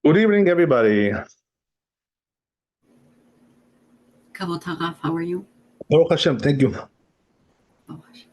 Good evening, everybody. Kavod Haraf, how are you? Baruch Hashem, thank you. Oh, Hashem.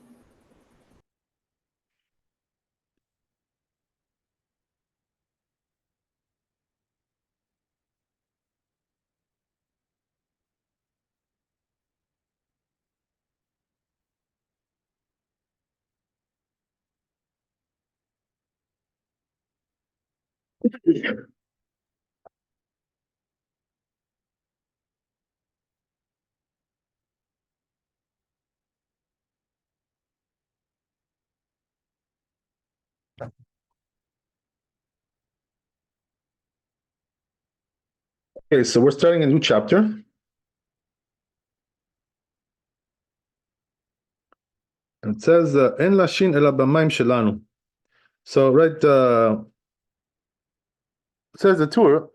Okay, so we're starting a new chapter. And it says, En lashin ela b'mayim shelanu. So, right, it says the Torah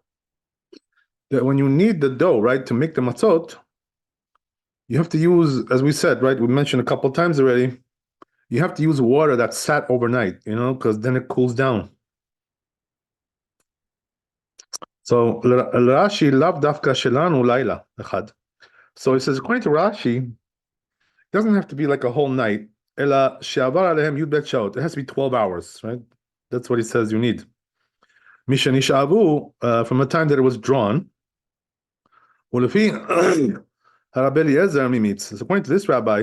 that when you knead the dough, right, to make the matzot, you have to use, as we said, right, we mentioned a couple of times already, you have to use water that sat overnight, because then it cools down. So, Rashi lav dafka shelanu laila echad. So it says, according to Rashi, it doesn't have to be like a whole night. Ela she'avar alehem yud bet shaot. It has to be 12 hours, right? That's what he says you need. Misha nishavu, from the time that it was drawn. Ulefi Rabbi Eliezer mimitz. So according to this rabbi,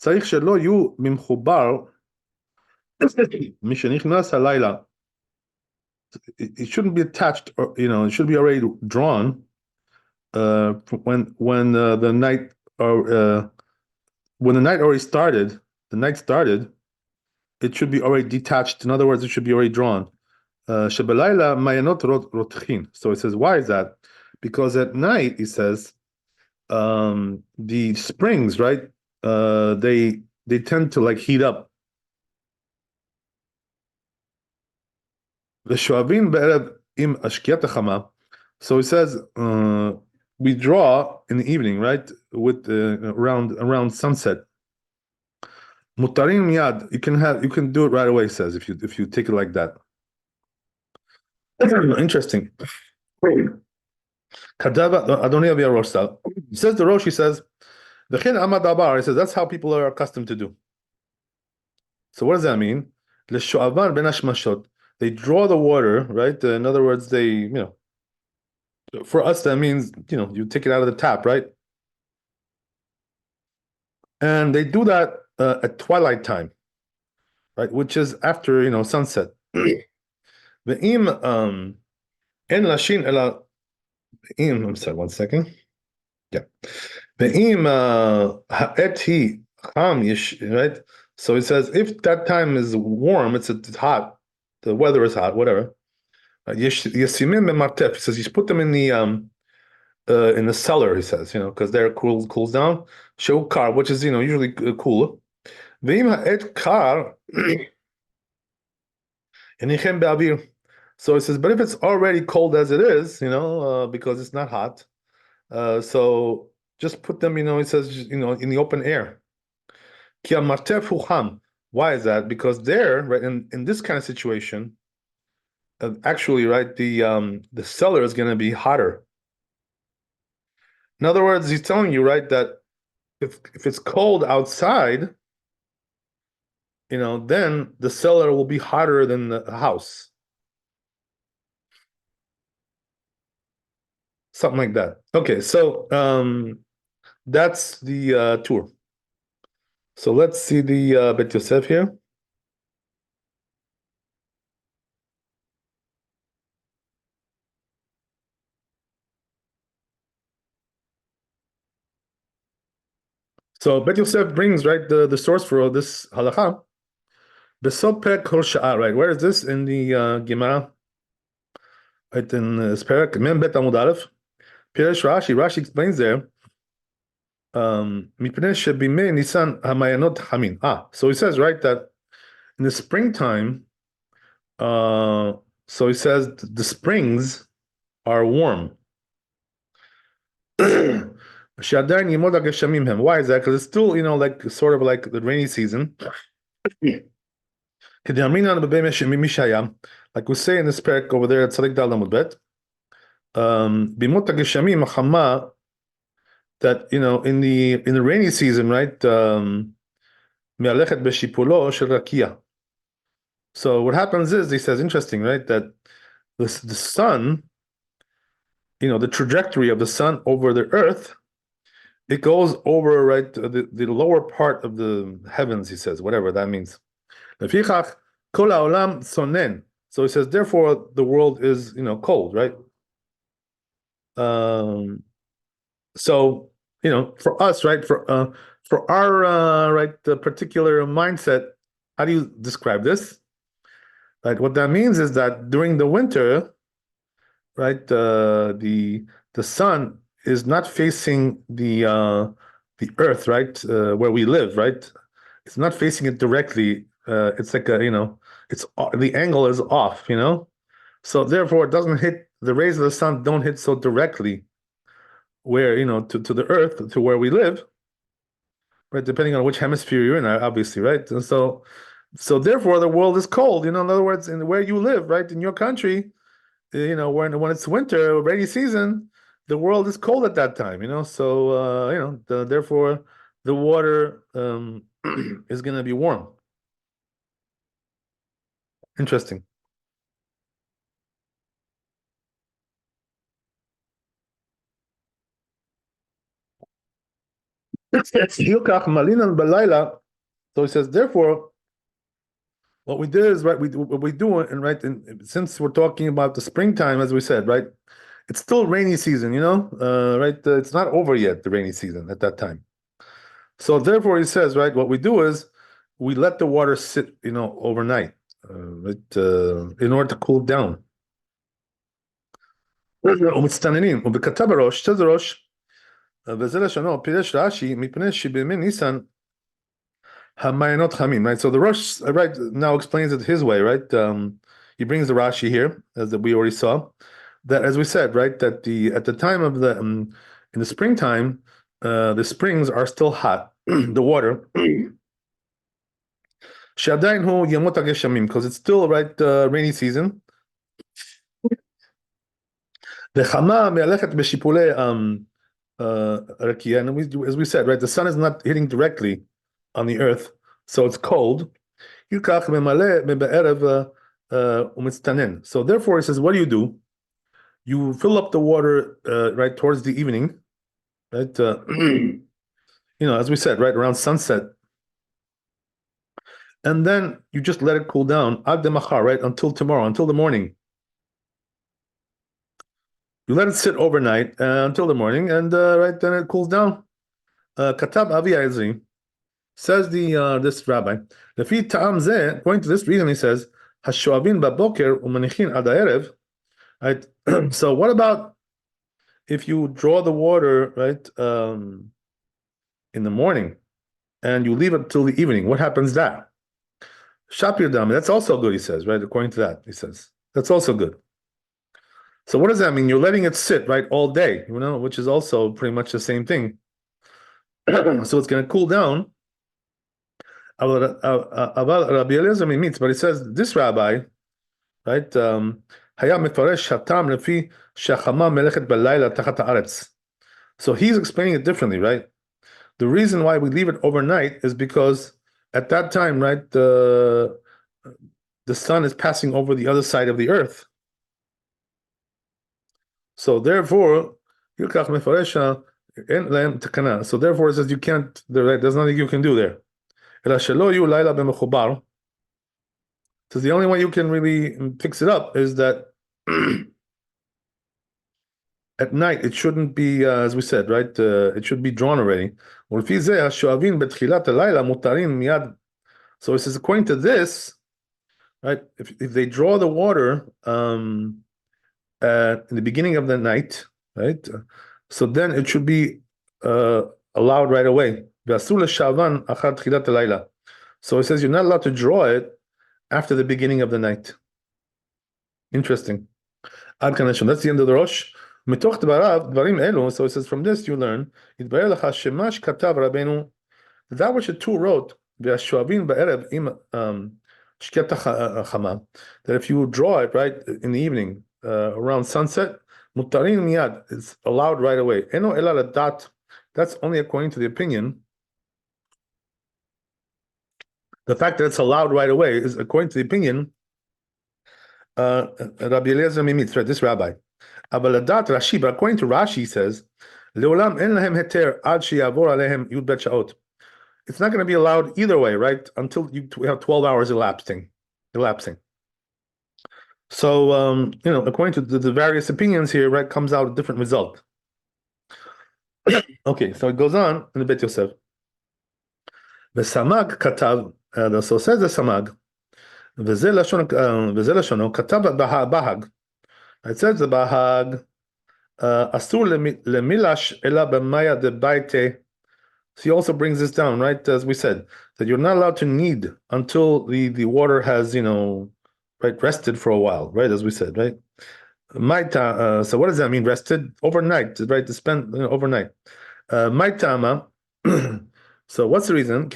tzarich shelo yu mimchubar misha nichnas halayla. It shouldn't be attached, or it should be already drawn when the night when the night already started. The night started. It should be already detached. In other words, it should be already drawn. Shebelayla mayanot rotchin. So it says, why is that? Because at night, he says, the springs, right? They tend to like heat up. V'shoavin be'erev im ashkiyat hachama. So he says, we draw in the evening, right? With around sunset. Mutarim yad. You can do it right away. He says if you take it like that. Interesting. Kadava Adoniya Rosh. He says the Rosh. He says v'chen amad abar. He says that's how people are accustomed to do. So what does that mean? L'shoavan ben hashmashot. They draw the water, right? In other words, they for us that means you take it out of the tap, right? And they do that at twilight time, right? Which is after sunset. Ve'im en lashin ela. I'm sorry, 1 second. Yeah. Ve'im ha'eti cham right? So it says if that time is warm, it's hot, the weather is hot, whatever. Yesimim bemartef. He says you put them in the cellar. He says because they're cools down. Show kar, which is usually cooler. Ve'im ha'et kar yenichem be'avir. So it says, but if it's already cold as it is, because it's not hot, so just put them, it says, in the open air. Why is that? Because there, right, in this kind of situation, actually, right, the cellar is going to be hotter. In other words, he's telling you, right, that if it's cold outside, then the cellar will be hotter than the house. Something like that. Okay, so that's the tour. So let's see the Bet Yosef here. So Bet Yosef brings right the source for this halakha. Besopek Kol Sha'ar, right? Where is this in the Gemara? Right in Perek Mem Bet Amud Aleph. Piresh Rashi. Rashi explains there. Mipnei shebimei Nisan hamayanot hamin. So he says right that in the springtime, so he says the springs are warm. Why is that? Because it's still like sort of like the rainy season. like we say in this parak over there at Tzadik Dal Amud Bet, Bimot HaGeshamim Hachama, that in the rainy season, right? Me'alechet b'shipulo shel rakia. So what happens is, he says, interesting, right? That the sun, the trajectory of the sun over the earth, it goes over, right, the lower part of the heavens, he says, whatever that means. Lefichach kol haolam sonen. So he says, therefore, the world is, cold, right? So, for us, right, for our right, the particular mindset, how do you describe this? Right, what that means is that during the winter, right, the sun is not facing the earth, right, where we live, right? It's not facing it directly. It's like it's the angle is off, so therefore it doesn't hit, the rays of the sun don't hit so directly where, to the earth, to where we live, right? Depending on which hemisphere you're in, obviously, right? And so therefore the world is cold. In other words, in where you live, right, in your country, when it's winter, rainy season, the world is cold at that time. So therefore the water is going to be warm. Interesting. So he says, therefore, what we did is, right, what we do, and right, and since we're talking about the springtime, as we said, right, it's still rainy season, right? It's not over yet, the rainy season at that time. So therefore, he says, right, what we do is we let the water sit, overnight, right, in order to cool down. ומצטננים, ובכתב הראש, שתז ראש, וזה לשונו, פירש רש"י, מפני שבימי ניסן, Hamayinot Hamim, right? So the Rosh, right, now explains it his way, right? He brings the Rashi here, as we already saw, that, as we said, right, that at the time of in the springtime, the springs are still hot, the water. Shadain hu yamot hageshamim, because it's still, right, rainy season. The chama me'alechet b'shipulei rakia, and as we said, right, the sun is not hitting directly on the earth, so it's cold. So therefore, he says, what do? You fill up the water right towards the evening, right? As we said, right around sunset, and then you just let it cool down ad demachar, right, until tomorrow, until the morning. You let it sit overnight until the morning, and right then it cools down. Katab Avi Aizri. Says this rabbi, according to this reason, he says, "Hashoavin baboker umanichin ad ha'erev." Right. So what about if you draw the water, right, in the morning, and you leave it till the evening? What happens then? Shapir dam. That's also good. He says, right. According to that, he says that's also good. So what does that mean? You're letting it sit, right, all day, which is also pretty much the same thing. So it's going to cool down. Rabbi Eliezer meets, but he says this rabbi, right? So he's explaining it differently, right? The reason why we leave it overnight is because at that time, right, the sun is passing over the other side of the earth. So therefore, so therefore, it says you can't. There's nothing you can do there. Says the only way you can really fix it up is that at night it shouldn't be, as we said, right? It should be drawn already. So it says, according to this, right? If they draw the water in the beginning of the night, right? So then it should be allowed right away. So it says you're not allowed to draw it after the beginning of the night. Interesting. That's the end of the Rosh. So it says from this you learn that which the two wrote, that if you draw it right in the evening around sunset, mutarin miyad is allowed right away. Eno ela ladat. That's only according to the opinion. The fact that it's allowed right away is according to the opinion. Rabbi Eliezer Mimitz, right? This rabbi. Abaladat Rashi, but according to Rashi, he says, "Leolam en lahem heter ad sheyavor alehem yud bet shaot." It's not going to be allowed either way, right? Until you have 12 hours elapsing. So, according to the various opinions here, right, comes out a different result. Okay, so it goes on in the Bet Yosef. The Samag katav, so says the Samag, v'zeh lashono katav bahag. It says the bahag, asur lemilash ela b'maya de baite. So he also brings this down, right? As we said, that you're not allowed to knead until the water has, right, rested for a while, right? As we said, right? So what does that mean? Rested overnight, right? To spend overnight. Maitama. So what's the reason?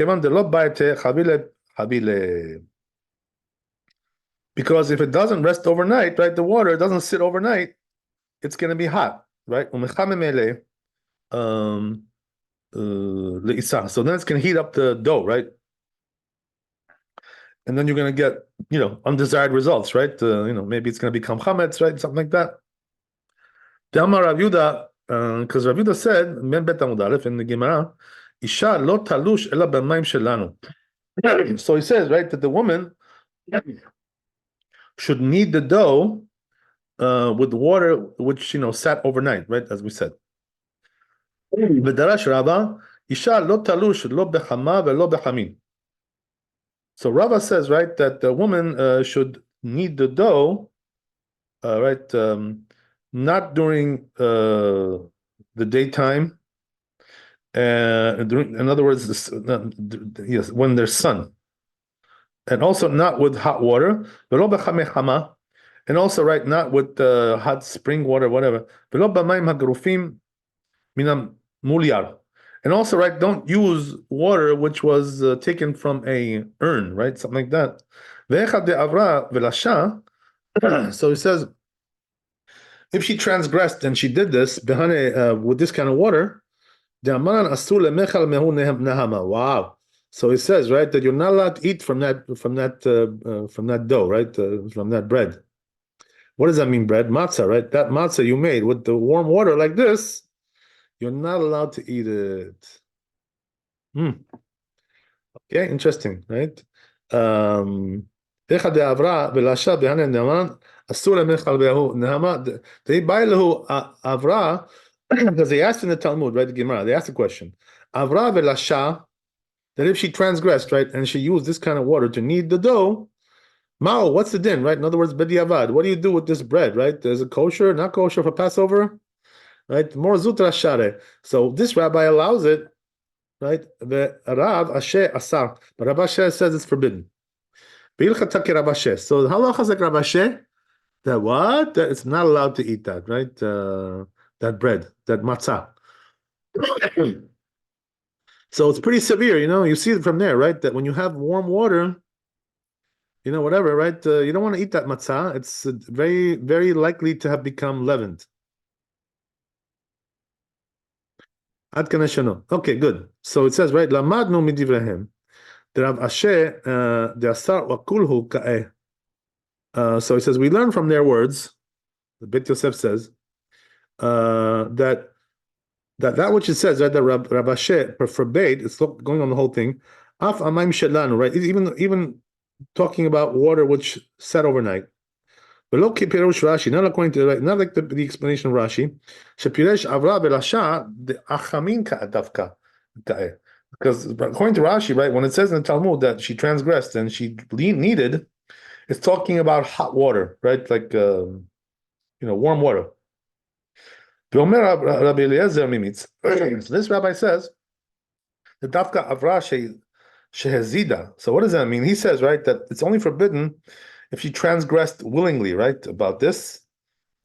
Because if it doesn't rest overnight, right, the water doesn't sit overnight, it's going to be hot, right? So then it's going to heat up the dough, right? And then you're going to get, undesired results, right? Maybe it's going to become chametz, right? Something like that. Because Rav Yuda said, Men Bet Amud Aleph in the Gemara, Isha lo talush ela b'mayim shelanu. So he says, right, that the woman should knead the dough with water which sat overnight, right? As we said. V'darash Rava, Isha lo talush lo bechama ve'lo bechamin. So Rava says, right, that the woman should knead the dough, right, not during the daytime. In other words, yes, when there's sun, and also not with hot water, and also right, not with hot spring water, whatever. And also, right, don't use water which was taken from a urn, right, something like that. So he says, if she transgressed and she did this with this kind of water, wow. So it says, right, that you're not allowed to eat from that dough, right, from that bread. What does that mean, bread? Matza, right? That matza you made with the warm water like this, you're not allowed to eat it. Okay, interesting, right? They buy Avra because they asked in the Talmud, right? The Gemara, they asked the question, Avra velasha, that if she transgressed, right, and she used this kind of water to knead the dough, Mao, what's the din, right? In other words, bediavad, what do you do with this bread, right? Is it kosher, not kosher for Passover, right? More zutra share. So this rabbi allows it, right? The Rav Asher Asar, but Rabbi Asher says it's forbidden. So halacha is like Rabbi Asher, that what? That it's not allowed to eat that, right? That bread, that matzah. So it's pretty severe, you see it from there, right? That when you have warm water, whatever, right? You don't want to eat that matzah. It's very, very likely to have become leavened. Ad kana shano. Okay, good. So it says, right? Lamadnu midivrehem. Rav Asher, the asar wa kulhu ka'eh. So it says, we learn from their words, the Bet Yosef says, that which it says, right, that Rabbi Asher forbade, it's going on the whole thing, af amayim shelanu, right, even talking about water which sat overnight. But look, Rashi, not according to, right, not like the explanation of Rashi, shepiresh avra belasha the achamin ka'adavka, because according to Rashi, right, when it says in the Talmud that she transgressed and she needed, it's talking about hot water, right, like warm water. So this rabbi says the dafka avra shehezida. So what does that mean? He says, right, that it's only forbidden if she transgressed willingly, right, about this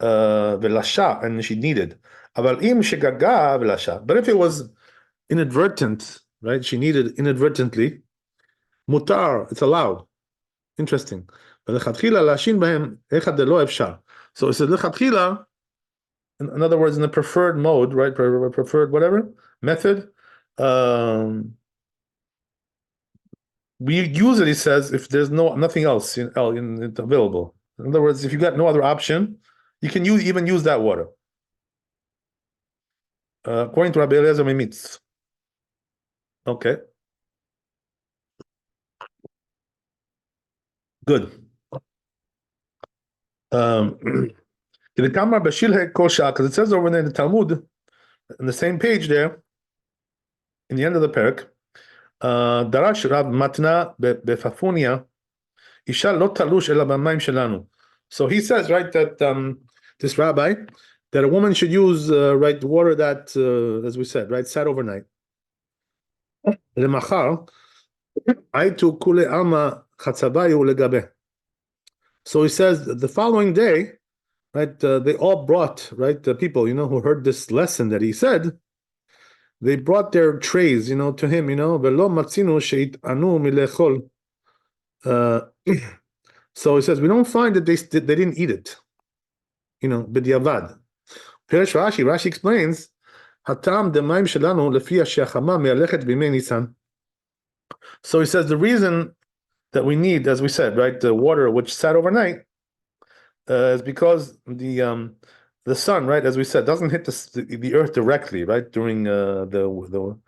velasha, and she needed. But if it was inadvertent, right, she needed inadvertently, mutar, it's allowed. Interesting. ולכתחילה להשין בהם אחד דלא אפשר. So it says לכתחילה, in other words, in the preferred mode, right? Preferred whatever method. We usually says if there's nothing else available. In other words, if you got no other option, you can even use that water. According to Rabbi Eliezer Mimitz. Okay. Good. Because it says over there in the Talmud, in the same page there, in the end of the parak, Darash Rab Matna Befafunia, Isha lo talush ela b'mayim shelanu. So he says, right, that this rabbi, that a woman should use, right, the water that, as we said, right, sat overnight. Lemachar, aitu kule alma chatzabayu legabe. So he says the following day, right, they all brought, right, the people, who heard this lesson that he said, they brought their trays, to him, velo matzinu sheitanu milechol. So he says we don't find that they didn't eat it, b'diavad. Rashi explains, hatam demaim shelanu lefi hashachama me'alechet b'mei Nisan. So he says the reason that we need, as we said, right, the water which sat overnight, is because the sun, right, as we said, doesn't hit the earth directly, right, during the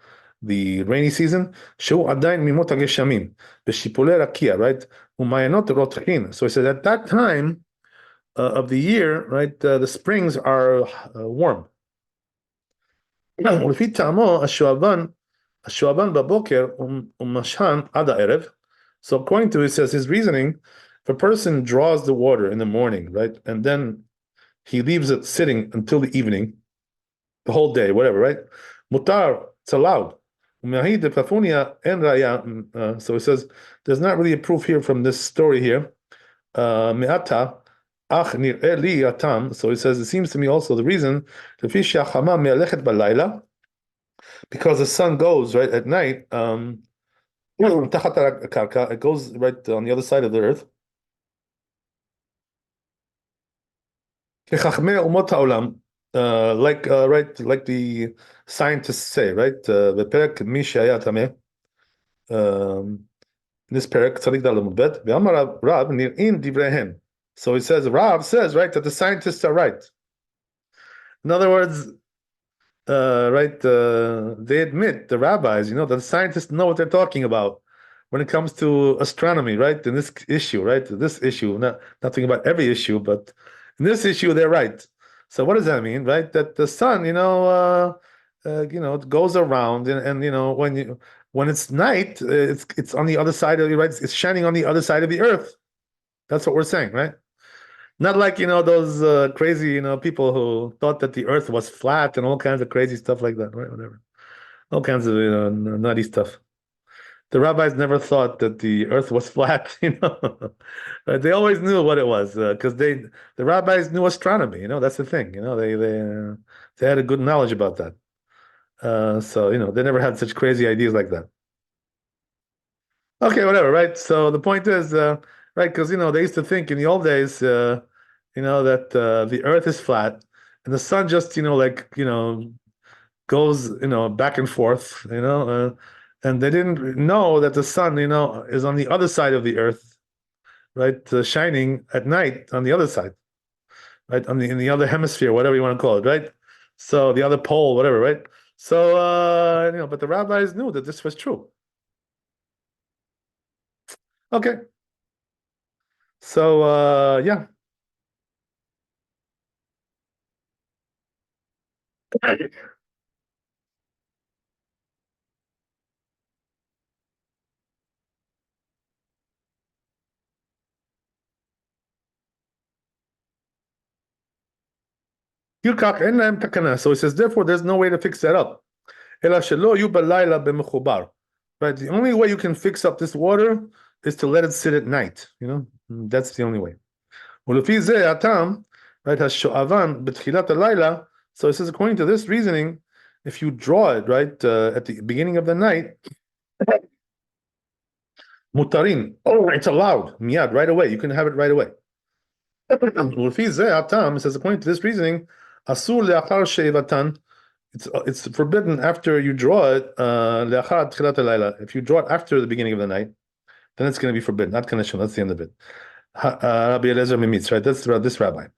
rainy season. Shu adayin mimot hageshamim b'shipulei rakia, right, u'mayanot rotchin. So he said at that time of the year, right, the springs are warm. ולפי טעמו השואבן בבוקר ומשהן עד הערב. So according to it, says his reasoning, if a person draws the water in the morning, right, and then he leaves it sitting until the evening, the whole day, whatever, right? Mutar, it's allowed. So he says there's not really a proof here from this story here. Me'ata ach nir'eh li atam. So he says it seems to me also the reason because the sun goes right at night. It goes right on the other side of the earth. Like the scientists say, right? The perek mi shaya tameh. This perek tzadik dal amud bet. Ve'amar Rav nir'in divrehen. So he says, Rav says, right, that the scientists are right. In other words, right, they admit, the rabbis, that the scientists know what they're talking about when it comes to astronomy, right? In this issue, right? This issue, nothing about every issue, but in this issue, they're right. So what does that mean, right? That the sun, it goes around, and when it's night, it's on the other side of the right. It's shining on the other side of the earth. That's what we're saying, right? Not like those crazy people who thought that the earth was flat and all kinds of crazy stuff like that, right? Whatever, all kinds of nutty stuff. The rabbis never thought that the earth was flat, They always knew what it was because the rabbis knew astronomy, that's the thing, they had a good knowledge about that. So they never had such crazy ideas like that. Okay, whatever, right? So the point is, right, because they used to think in the old days, that the earth is flat and the sun just goes back and forth, and they didn't know that the sun is on the other side of the earth, right, shining at night on the other side, right, in the other hemisphere, whatever you want to call it, right? So the other pole, whatever, right? So but the rabbis knew that this was true. Okay. So yeah. So he says, therefore, there's no way to fix that up. Right? The only way you can fix up this water is to let it sit at night. That's the only way. Right? So it says, according to this reasoning, if you draw it right at the beginning of the night, mutarin. Oh, it's allowed. Miyad, right away. You can have it right away. Ulfi zeh hatam, it says according to this reasoning, asur leachar sheivatan. It's forbidden after you draw it. Leachar tchilat halayla. If you draw it after the beginning of the night, then it's going to be forbidden. Not conditional. That's the end of it. Rabbi Eliezer Mimitz, right? That's this rabbi.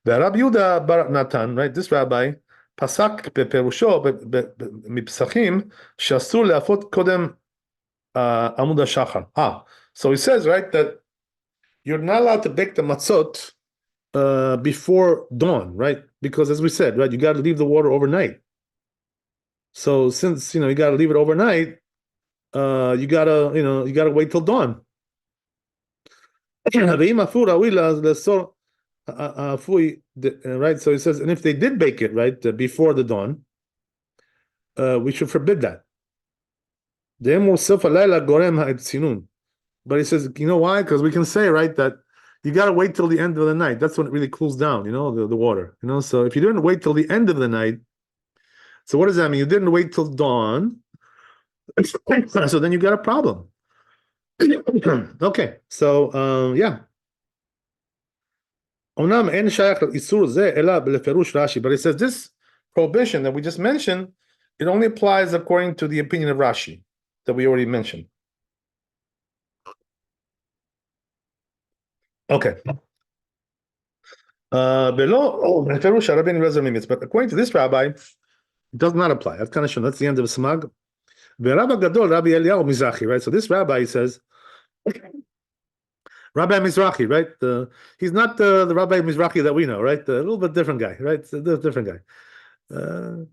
The Rabbi Yehuda bar Natan, right? This rabbi pasak beperusho mipsachim shasur leafot kodem amud hashachar. So he says, right, that you're not allowed to bake the matzot before dawn, right? Because as we said, right, you got to leave the water overnight. So since you got to leave it overnight, you gotta wait till dawn. Right? So he says, and if they did bake it, right, before the dawn, we should forbid that. But he says, you know why? Because we can say, right, that you got to wait till the end of the night. That's when it really cools down, the water. So if you didn't wait till the end of the night, so what does that mean? You didn't wait till dawn. So then you got a problem. Okay, so yeah. But he says this prohibition that we just mentioned, it only applies according to the opinion of Rashi that we already mentioned. Okay. But according to this rabbi, it does not apply. That's kind of shown. That's the end of Smag. Right? So this rabbi says, Rabbi Mizrahi, right? He's not the Rabbi Mizrahi that we know, right? A little bit different guy, right? It's a different guy. So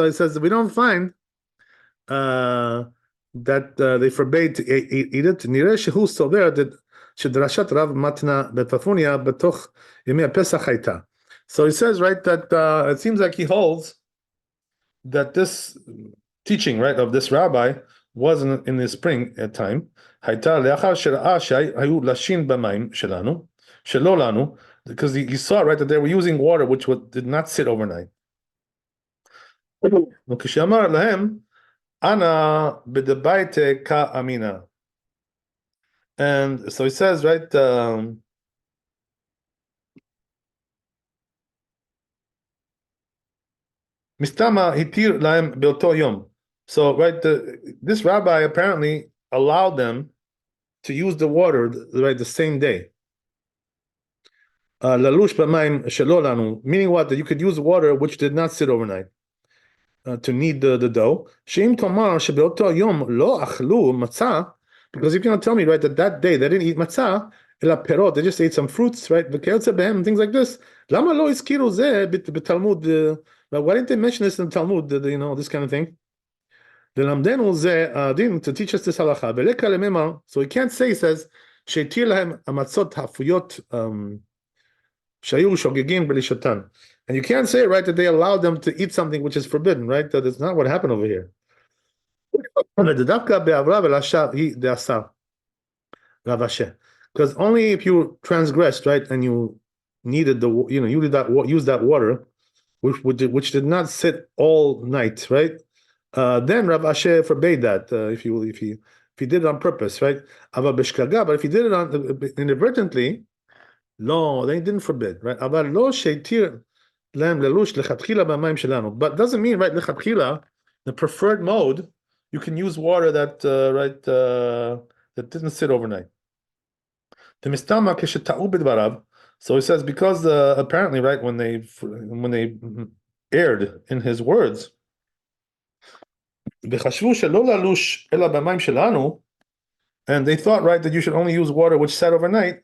it says we don't find that they forbade to eat it. נראה שהוא סובר שדרשת רב מתנה בפפוניה בתוך ימי הפסח הייתה. So he says, right, that it seems like he holds that this teaching, right, of this rabbi was in the spring at time. הייתה לאחר שראה שהיו לשים במים שלנו, שלא לנו, because he saw, right, that they were using water which did not sit overnight. וכשאמר להם, Ana b'debaite ka amina. And so he says, right, Mistama hitir laem beoto yom. So, right, this rabbi apparently allowed them to use the water, right, the same day. Lalush b'mayim shelo lanu, meaning what? That you could use water which did not sit overnight. To knead the dough. Sheim tomar shebeoto yom lo achlu matzah, because you're going to tell me, right, that day they didn't eat matzah, ela perot, they just ate some fruits, right, v'keyotze behem, things like this. Lama lo iskiru zeh b'talmud? Why didn't they mention this in the Talmud? This kind of thing. L'lamdenu zeh din, to teach us this halacha. V'leka lemema, so he can't say, he says shetir lahem amatzot hafuyot shayu shogegin b'lishatan. And you can't say, right, that they allowed them to eat something which is forbidden, right? That is not what happened over here. Because only if you transgressed, right, and you needed use that water, which did not sit all night, right? Then Rav Asher forbade that if he did it on purpose, right? But if he did it inadvertently, no, they didn't forbid, right? But doesn't mean, right, lechatchila, the preferred mode, you can use water that that didn't sit overnight. So he says, because apparently, right, when they erred in his words, and they thought, right, that you should only use water which sat overnight.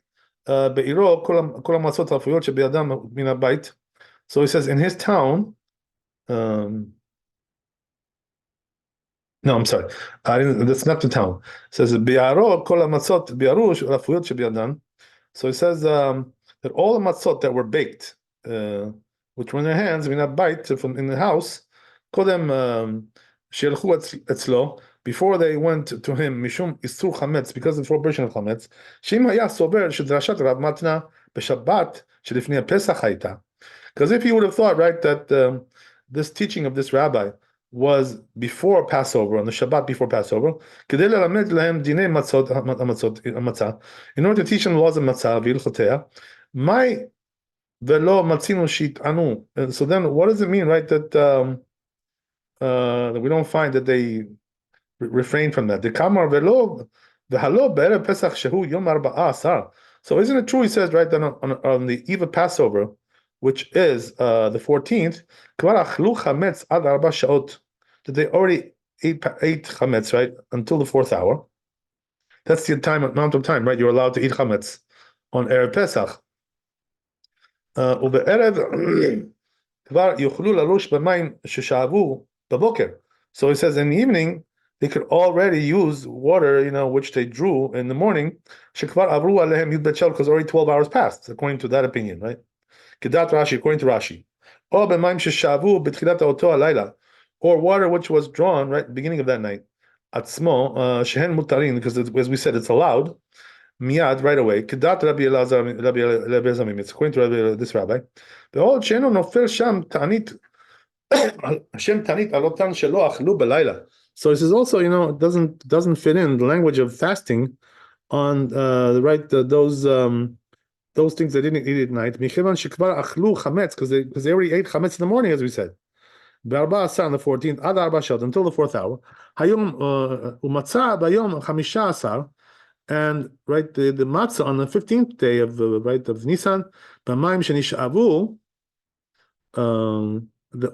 So he says in his town, no, I'm sorry, that's not the town. It says so he says that all the matzot that were baked, which were in their hands, from in the house, before they went to him, mishum isur chametz, because of the prohibition of chametz. Because if he would have thought, right, that this teaching of this rabbi was before Passover, on the Shabbat before Passover, כדי ללמד להם דיני מצה, in order to teach them laws of matzah והלכותיה, מהי ולא מצינו שיטענו. And so then what does it mean, right, that we don't find that they refrain from that? דקאמר ולא, והלא בערב פסח שהוא יום 14. So isn't it true, he says, right, that on the eve of Passover, which is the 14th, כבר אכלו חמץ עד 4 שעות, that they already ate chametz, right, until the 4th hour. That's the amount of time, right, you're allowed to eat chametz on Erev Pesach. ובערב כבר יוכלו ללוש במים ששאבו בבוקר. So he says in the evening, they could already use water, which they drew in the morning, שכבר עברו עליהם י' בית because already 12 hours passed, according to that opinion, right? כדעת רש"י, according to Rashi. או במים ששאבו בתחילת אותו הלילה, or water which was drawn, right, at the beginning of that night, עצמו, שהן מותרים, because as we said, it's allowed, מיד, right away, כדעת רבי אלעזר מיץ, according to this rabbi, בעוד שאינו נופל שם תענית, השם תענית על אותן שלא אכלו בלילה. So he says also, it doesn't fit in the language of fasting on those things they didn't eat at night. מכיוון שכבר אכלו חמץ, because they already ate chametz in the morning, as we said. ב-14 on the 14th, עד 4 שעות, until the 4th hour. היום, ומצה ביום 15, and right, the matzah on the 15th day of Nisan, במים שנשאבו,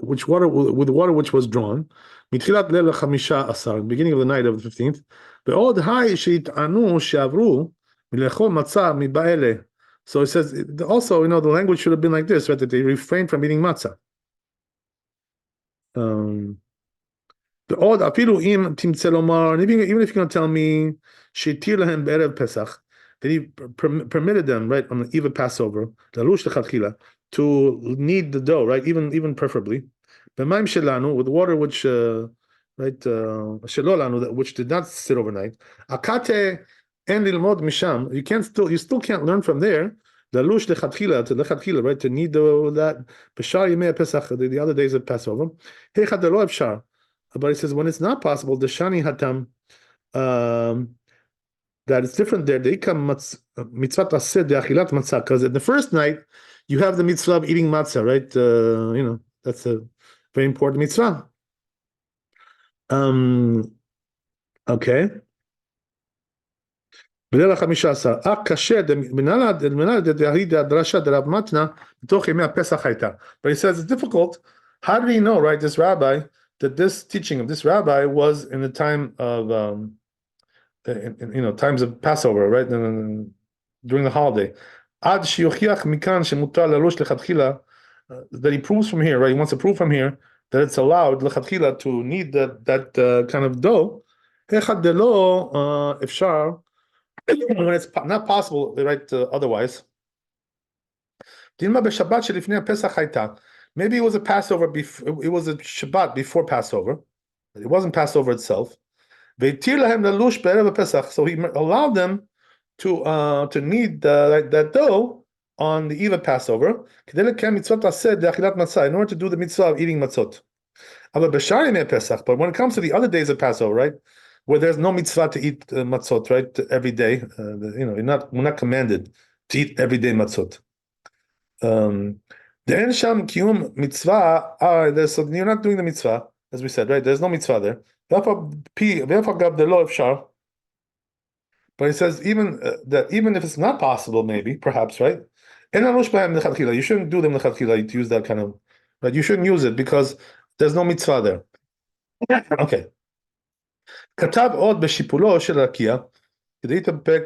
with water which was drawn, מתחילת ליל ה-15, beginning of the night of the 15th, בעוד היי שיטענו שעברו מלאכול מצה מבאלה. So it says, also, the language should have been like this, right, that they refrain from eating matzah. בעוד אפילו אם תמצא לומר, even if you're going to tell me, שהתיר להם בערב פסח, that he permitted them, right, on the eve of Passover, ללוש לכתחילה, to knead the dough, right, even preferably, במים שלנו, with water which, right, שלא לנו, which did not sit overnight, הקטה אין ללמוד משם, you still can't learn from there, ללוש לכתחילה, right, to knead that, בשאר ימי הפסח, the other days of Passover, היכא דלא אפשר, but he says, when it's not possible, the shani hatam, that it's different there, mitzvah aseh de'achilat matzah, because in the first night, you have the mitzvah of eating matzah, right? That's a very important mitzvah. Okay. בליל ה-15, קשה, מנהל דרשה דרב מתנה, בתוך ימי הפסח הייתה. But he says, it's difficult. How do we know, right, this rabbi, that this teaching of this rabbi was in the time of, times of Passover, right, during the holiday. עד שיוכיח מכאן שמותר ללוש לכתחילה, that he proves from here, right, he wants to prove from here, that it's allowed לכתחילה to knead that kind of dough, היכא דלא אפשר, when it's not possible, right, otherwise. דילמה בשבת שלפני הפסח הייתה. Maybe it was a Passover it was a Shabbat before Passover. It wasn't Passover itself. והתיר להם ללוש בערב הפסח. So he allowed them to knead that dough on the eve of Passover, כדי לקיים מצוות עשה דאכילת מצה, in order to do the mitzvah of eating matzot. אבל בשאר ימי הפסח, but when it comes to the other days of Passover, right, where there's no mitzvah to eat matzot, right, every day, we're not commanded to eat every day matzot. There's sham kiyum mitzvah. So you're not doing the mitzvah, as we said, right? There's no mitzvah there. But he says even if it's not possible, maybe, perhaps, right? You shouldn't do them lechatchila, to use that kind of, right? You shouldn't use it because there's no mitzvah there. Okay. כתב עוד בשיפולו של רקיע, כדי להתאפק,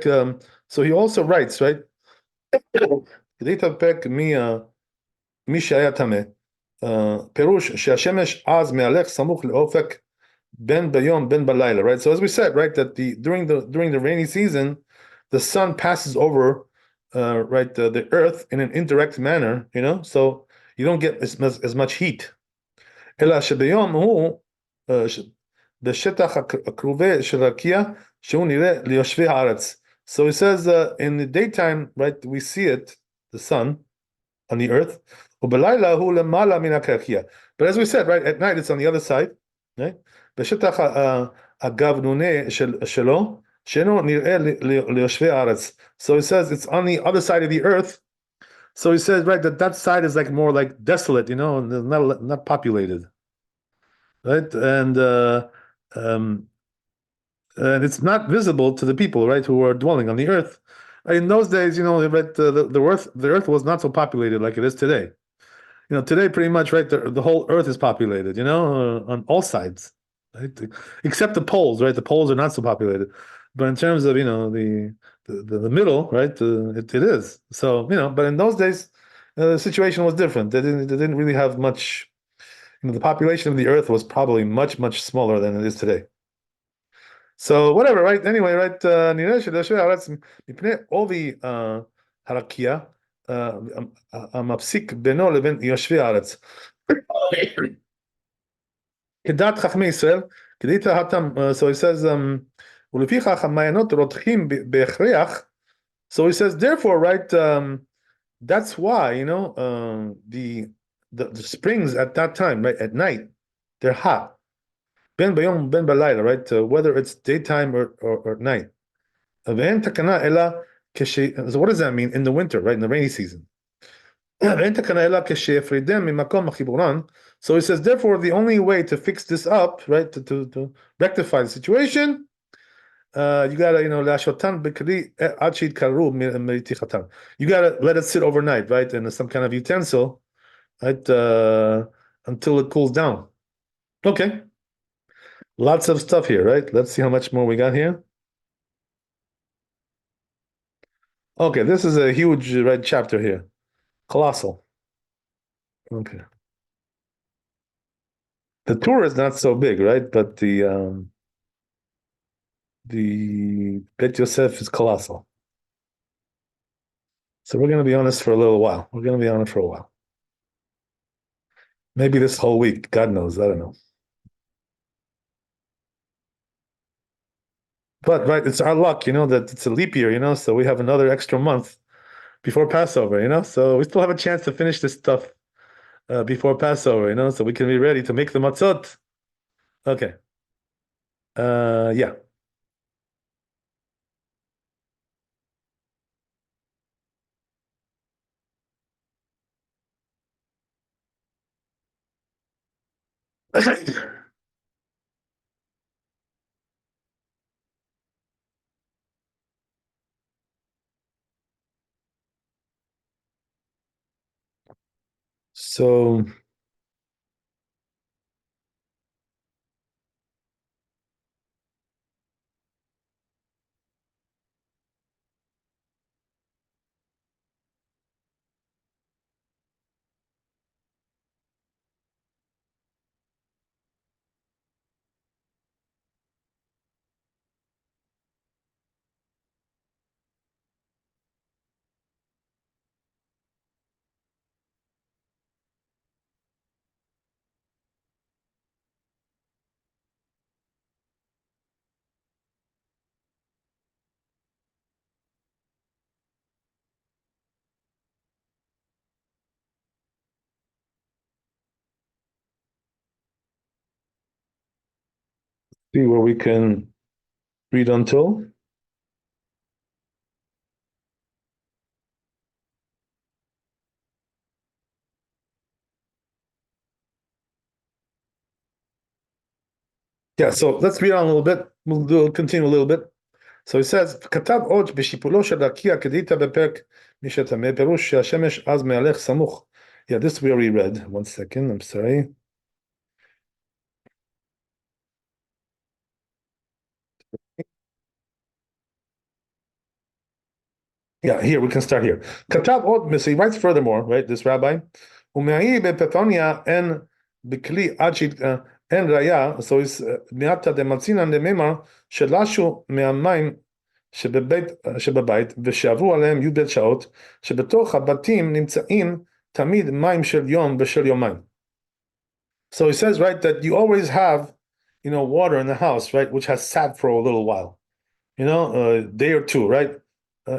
so he also writes, right? כדי להתאפק מי שהיה טמא, פירוש שהשמש אז מהלך סמוך לאופק בין ביום בין בלילה, right? So as we said, right, that during the rainy season, the sun passes over, right, the earth in an indirect manner, so you don't get as much heat. אלא שביום הוא בשטח הקרובה של רקיע, שהוא נראה ליושבי הארץ. So he says, in the daytime, right, we see it, the sun, on the earth, ובלילה הוא למעלה מן הקרקיע. But as we said, right, at night it's on the other side, right? בשטח הגבנוני שלו, שאינו נראה ליושבי הארץ. So he says it's on the other side of the earth. So he says, right, that side is like more like desolate, not populated, right? Um, and it's not visible to the people, right, who are dwelling on the earth. In those days, right, the earth was not so populated like it is today. Today pretty much, right, the whole earth is populated, on all sides, right? Except the poles, right? The poles are not so populated. But in terms of, the middle, right, it is. So, but in those days, the situation was different. They didn't really have much, the population of the earth was probably much, much smaller than it is today. So whatever, right? Anyway, right? נראה שליושבי הארץ מפני עובי הרקיע המפסיק בינו לבין יושבי הארץ. כדעת חכמי ישראל, כדאית התם, so he says, ולפיכך המעיינות רותחים בהכרח, so he says, therefore, right, that's why, the springs at that time, right, at night, they're hot. Ben bayom ben balayla, right, whether it's daytime or night. ואין תקנה אלא so what does that mean? In the winter, right, in the rainy season. ואין תקנה אלא כשיפרידם ממקום החיבורן. So he says, therefore, the only way to fix this up, right, to rectify the situation, you gotta, להשותם בכלי עד שיתקררו מרתיחתם. You gotta let it sit overnight, right, in some kind of utensil, right, until it cools down. Okay. Lots of stuff here, right? Let's see how much more we got here. Okay, this is a huge red chapter here. Colossal. Okay. The tour is not so big, right? But the Bet Yosef is colossal. So we're going to be on this for a little while. We're going to be on it for a while. Maybe this whole week. God knows. I don't know. But right, it's our luck, that it's a leap year, so we have another extra month before Passover, so we still have a chance to finish this stuff before Passover, so we can be ready to make the matzot. Okay. Yeah. So see where we can read until. Yeah, so let's read on a little bit. Continue a little bit. So he says, כתב עוד בשיפולו של רקיע כדאית בפרק משתמא, פירוש שהשמש אז מהלך סמוך. Yeah, this we already read. One second, I'm sorry. Yeah, here, we can start here. כתב עוד, so he writes furthermore, right, this rabbi, ומעי בפתוניה אין בכלי עד אין ראיה, so he's מעטה דמצינן דמימר, שלשו מהמים שבבית, ושעברו עליהם י"ב שעות, שבתוך הבתים נמצאים תמיד מים של יום ושל יומיים. So he says, right, that you always have, water in the house, right, which has sat for a little while, a day or two, right?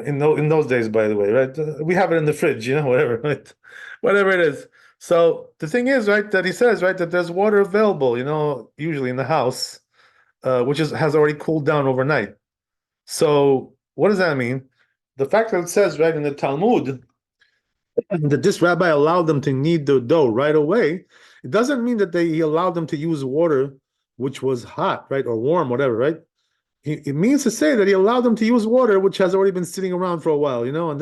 In those days, by the way, right? We have it in the fridge, whatever, right? Whatever it is. So the thing is, right, that he says, right, that there's water available, usually in the house, which has already cooled down overnight. So what does that mean? The fact that it says, right, in the Talmud that this rabbi allowed them to knead the dough right away, it doesn't mean that he allowed them to use water which was hot, right, or warm, whatever, right? It means to say that he allowed them to use water which has already been sitting around for a while, and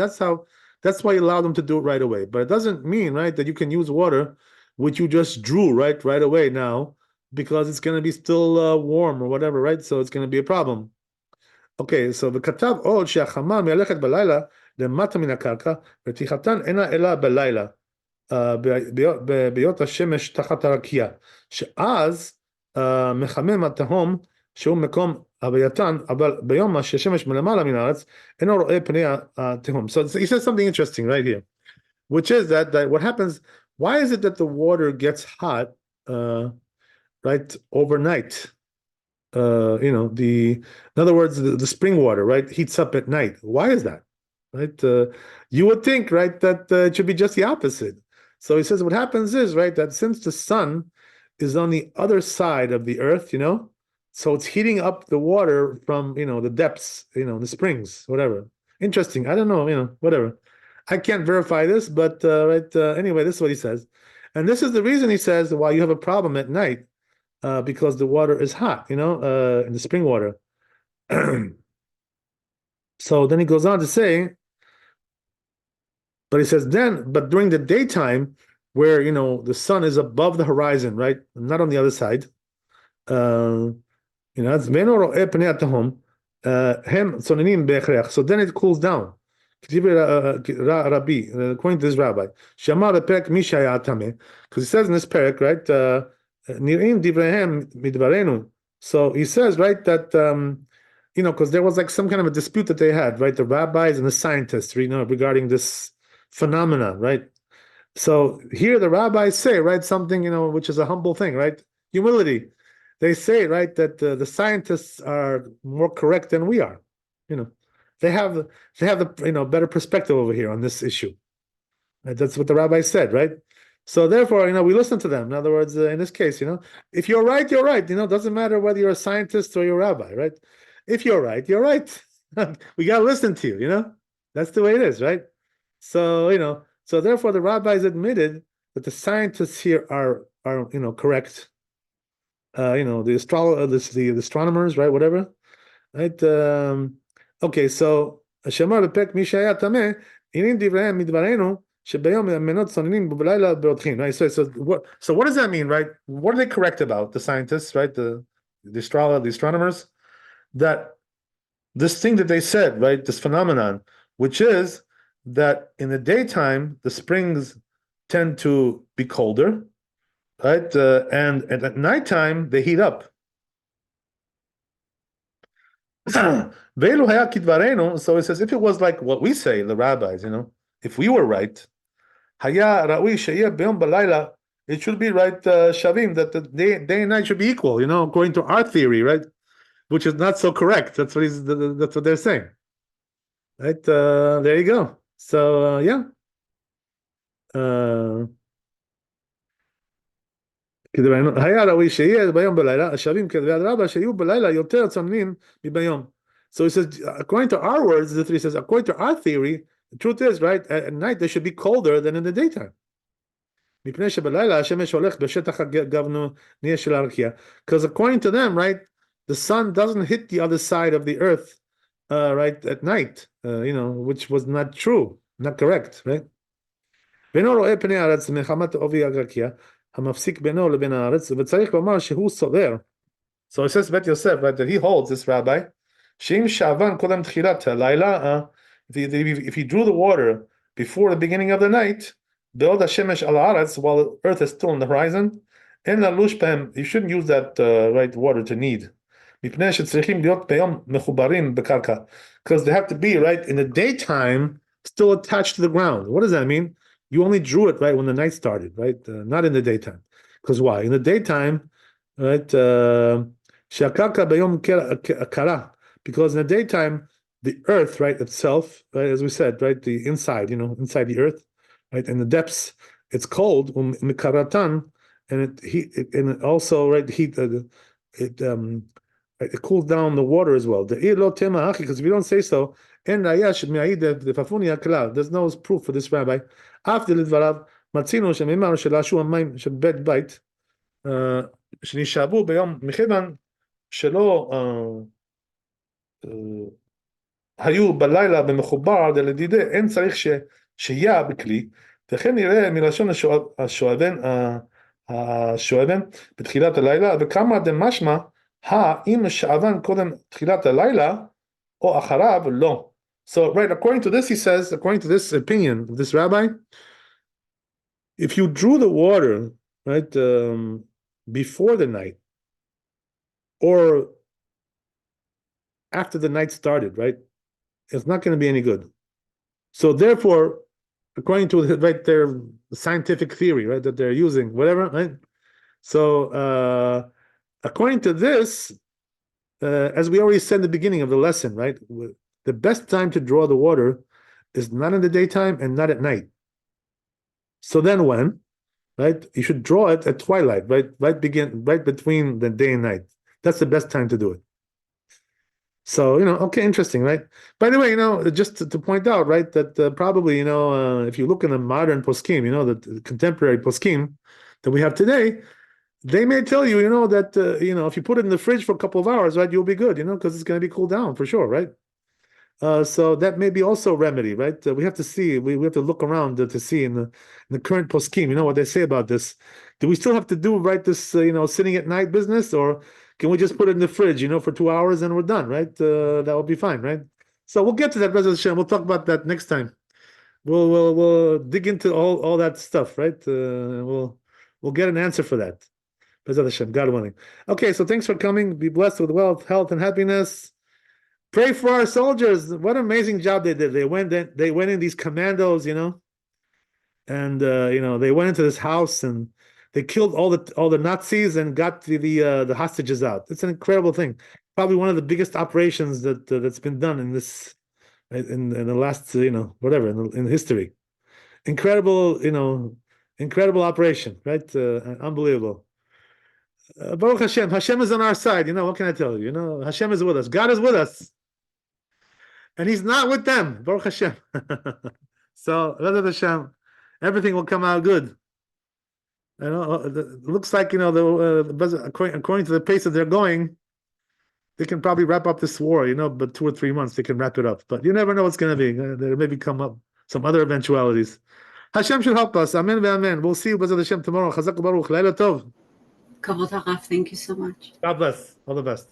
that's why he allowed them to do it right away. But it doesn't mean, right, that you can use water which you just drew right away now because it's going to be still warm or whatever, right? So it's going to be a problem. Okay, so וכתב עוד שהחמה מהלכת בלילה למטה מן הקרקע ורתיחתן אינה אלא בלילה בהיות השמש תחת הרקיע, שאז מחמם התהום שהוא מקום הווייתן, אבל ביום שהשמש מלמעלה מן הארץ אינו רואה פני התהום. So he says something interesting right here, which is that what happens, why is it that the water gets hot right overnight? In other words, the spring water, right, heats up at night. Why is that? Right? You would think, right, that it should be just the opposite. So he says what happens is, right, that since the sun is on the other side of the earth, so it's heating up the water from, the depths, the springs, whatever. Interesting. I don't know, whatever. I can't verify this, but anyway, this is what he says. And this is the reason he says why you have a problem at night. Because the water is hot, in the spring water. So then he goes on to say, but he says but during the daytime, where the sun is above the horizon, right, not on the other side, that's so then it cools down. Rabbi, according to this rabbi, because he says in this parak, right, so he says, right, that because there was like some kind of a dispute that they had, right, the rabbis and the scientists, regarding this phenomena, right? So here the rabbis say, right, something, which is a humble thing, right? Humility. They say, right, that the scientists are more correct than we are. They have the better perspective over here on this issue. Right? That's what the rabbi said, right? So therefore, we listen to them. In other words, in this case, if you're right, you're right. It doesn't matter whether you're a scientist or you're a rabbi, right? If you're right, you're right. We gotta listen to you. That's the way it is, right? So so therefore, the rabbis admitted that the scientists here are correct. The astronomers, right? Whatever, right? Okay, so Shemar lepek mi shaya tameh inim divrehem midvarenu. Right? So what does that mean, right? What are they correct about, the scientists, right? The astronomers, that this thing that they said, right? This phenomenon, which is that in the daytime the springs tend to be colder, right? And at nighttime they heat up. So it says, if it was like what we say, the rabbis, if we were right, it should be right, Shavim, that the day and night should be equal, according to our theory, right? Which is not so correct. That's what they're saying. Right? There you go. So yeah. So he says, according to our words, he says, according to our theory, the truth is, right, at night they should be colder than in the daytime. Because according to them, right, the sun doesn't hit the other side of the earth, right, at night, which was not true, not correct, right? So it says Bet Yosef, right, that he holds, this rabbi, if he drew the water before the beginning of the night, while the earth is still on the horizon, you shouldn't use that right water to knead. Because they have to be, right, in the daytime, still attached to the ground. What does that mean? You only drew it, right, when the night started, right? Not in the daytime. Because why? In the daytime, right, because in the daytime, the earth, right, itself, right, as we said, right, the inside, inside the earth, right, in the depths, it's cold, mikaratan, and it also right heat it cools down the water as well. Because if you don't say so, there's no proof for this rabbi. After לדבריו, מצינו שממר שלשו המים של בית בית, שנשאבו ביום, מכיוון שלא היו בלילה במחובר לדידי, אין צריך שיהיה בכלי, וכן נראה מלשון השואבן בתחילת הלילה, וכמה דמשמע, אם שעבן קודם תחילת הלילה, או אחריו, לא. So, right, according to this, he says, according to this opinion of this rabbi, if you drew the water, right, before the night, or after the night started, right, it's not going to be any good. So therefore, according to right their scientific theory, right, that they're using, whatever, right? So according to this, as we already said in the beginning of the lesson, right, the best time to draw the water is not in the daytime and not at night. So then when, right, you should draw it at twilight, right between the day and night. That's the best time to do it. So, okay, interesting, right? By the way, just to point out, right, that probably, if you look in the modern poskim, the contemporary poskim that we have today, they may tell you, that, if you put it in the fridge for a couple of hours, right, you'll be good, because it's going to be cooled down for sure, right? So that may be also a remedy, right? We have to see, we have to look around to see in the current poskim, what they say about this. Do we still have to do, right, this, sitting at night business, or can we just put it in the fridge, for 2 hours and we're done, right? That will be fine, right? So we'll get to that, Bezat Hashem. We'll talk about that next time. We'll dig into all that stuff, right? We'll get an answer for that. Bezat Hashem, God willing. Okay, so thanks for coming. Be blessed with wealth, health, and happiness. Pray for our soldiers. What an amazing job they did. They went in these commandos, and they went into this house and they killed all the Nazis and got the hostages out. It's an incredible thing. Probably one of the biggest operations that's been done in this in the last whatever in history. Incredible operation, right? Unbelievable. Baruch Hashem. Hashem is on our side. What can I tell you? Hashem is with us. God is with us, and He's not with them. Baruch Hashem. So, Baruch Hashem, everything will come out good. It looks like according to the pace that they're going, they can probably wrap up this war. But 2 or 3 months they can wrap it up. But you never know what's going to be. There may come up some other eventualities. Hashem should help us. Amen. Amen. We'll see you, B'ezrat Hashem, tomorrow. Chazak Baruch. Laila Tov. Kavod Harav, thank you so much. God bless. All the best.